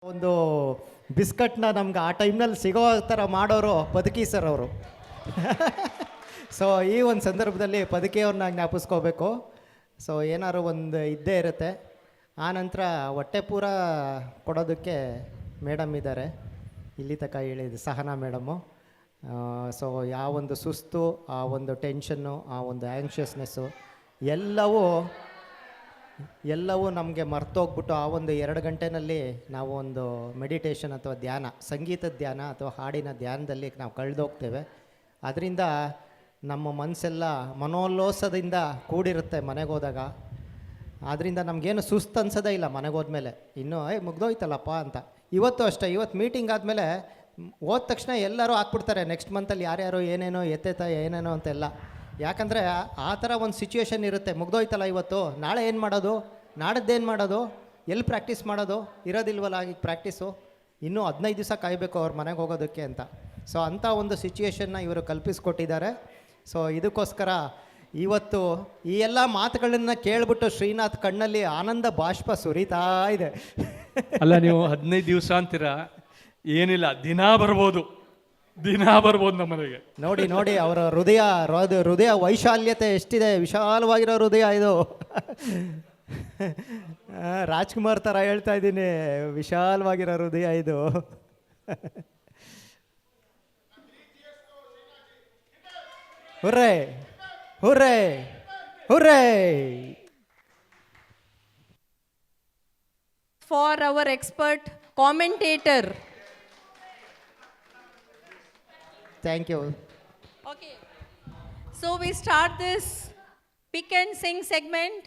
ಒಂದು ಬಿಸ್ಕಟ್ನ ನಮ್ಗೆ ಆ ಟೈಮ್ನಲ್ಲಿ ಸಿಗೋ ಥರ ಮಾಡೋರು ಪದಕಿ ಸರ್ ಅವರು. ಸೊ ಈ ಒಂದು ಸಂದರ್ಭದಲ್ಲಿ ಪದಕಿಯವ್ರನ್ನ ಜ್ಞಾಪಿಸ್ಕೋಬೇಕು. ಸೊ ಏನಾದ್ರು ಒಂದು ಇದ್ದೇ ಇರುತ್ತೆ. ಆ ನಂತರ ಹೊಟ್ಟೆ ಪೂರ ಕೊಡೋದಕ್ಕೆ ಮೇಡಮ್ ಇದ್ದಾರೆ, ಇಲ್ಲಿ ತನಕ ಹೇಳಿದ್ದು ಸಹನಾ ಮೇಡಮ್ಮು. ಸೊ ಯಾವೊಂದು ಸುಸ್ತು, ಆ ಒಂದು ಟೆನ್ಷನ್ನು, ಆ ಒಂದು ಆ್ಯಂಕ್ಷಸ್ನೆಸ್ಸು ಎಲ್ಲವೂ ನಮಗೆ ಮರ್ತೋಗ್ಬಿಟ್ಟು ಆ ಒಂದು 2 ಗಂಟೆನಲ್ಲಿ ನಾವು ಒಂದು ಮೆಡಿಟೇಷನ್ ಅಥವಾ ಧ್ಯಾನ, ಸಂಗೀತದ ಧ್ಯಾನ ಅಥವಾ ಹಾಡಿನ ಧ್ಯಾನದಲ್ಲಿ ನಾವು ಕಳೆದೋಗ್ತೇವೆ. ಅದರಿಂದ ನಮ್ಮ ಮನಸ್ಸೆಲ್ಲ ಮನೋಲ್ಲಾಸದಿಂದ ಕೂಡಿರುತ್ತೆ ಮನೆಗೆ ಹೋದಾಗ. ಆದ್ದರಿಂದ ನಮಗೇನು ಸುಸ್ತು ಅನ್ಸೋದೇ ಇಲ್ಲ ಮನೆಗೆ ಹೋದ್ಮೇಲೆ, ಇನ್ನೂ ಮುಗ್ದೋಯ್ತಲ್ಲಪ್ಪ ಅಂತ. ಇವತ್ತು ಅಷ್ಟೇ, ಇವತ್ತು ಮೀಟಿಂಗ್ ಆದಮೇಲೆ ಹೋದ ತಕ್ಷಣ ಎಲ್ಲರೂ ಹಾಕ್ಬಿಡ್ತಾರೆ ನೆಕ್ಸ್ಟ್ ಮಂತಲ್ಲಿ ಯಾರ್ಯಾರು ಏನೇನೋ ಎತ್ತೆತ್ತ ಏನೇನೋ ಅಂತೆಲ್ಲ. ಯಾಕಂದರೆ ಆ ಥರ ಒಂದು ಸಿಚುವೇಶನ್ ಇರುತ್ತೆ. ಮುಗ್ದೋಯ್ತಲ್ಲ ಇವತ್ತು, ನಾಳೆ ಏನು ಮಾಡೋದು, ನಾಡದ್ದೇನು ಮಾಡೋದು, ಎಲ್ಲಿ ಪ್ರಾಕ್ಟೀಸ್ ಮಾಡೋದು, ಇರೋದಿಲ್ವಲ್ಲ ಈಗ ಪ್ರಾಕ್ಟೀಸು, ಇನ್ನೂ 15 ದಿವಸ ಕಾಯಬೇಕು ಅವ್ರ ಮನೆಗೆ ಹೋಗೋದಕ್ಕೆ ಅಂತ. ಸೊ ಅಂಥ ಒಂದು ಸಿಚುವೇಶನ್ನ ಇವರು ಕಲ್ಪಿಸ್ಕೊಟ್ಟಿದ್ದಾರೆ. ಸೊ ಇದಕ್ಕೋಸ್ಕರ ಇವತ್ತು ಈ ಎಲ್ಲ ಮಾತುಗಳನ್ನು ಕೇಳಿಬಿಟ್ಟು ಶ್ರೀನಾಥ್ ಕಣ್ಣಲ್ಲಿ ಆನಂದ ಬಾಷ್ಪ ಸುರಿತಾ ಇದೆ. ಅಲ್ಲ, ನೀವು 15 ದಿವಸ ಅಂತೀರಾ, ಏನಿಲ್ಲ, ದಿನ ಬರ್ಬೋದು ನಮ್ಮ ಮನೆಗೆ. ನೋಡಿ ನೋಡಿ ಅವರ ಹೃದಯ ವೈಶಾಲ್ಯತೆ ಎಷ್ಟಿದೆ, ವಿಶಾಲವಾಗಿರೋ ಹೃದಯ ಇದು. ರಾಜ್ಕುಮಾರ್ ಥರ ಹೇಳ್ತಾ ಇದ್ದೀನಿ, ವಿಶಾಲವಾಗಿರೋ ಹೃದಯ ಇದು. Hurray hurray hurray for our expert commentator. Thank you. Okay, so we start this pick and sing segment.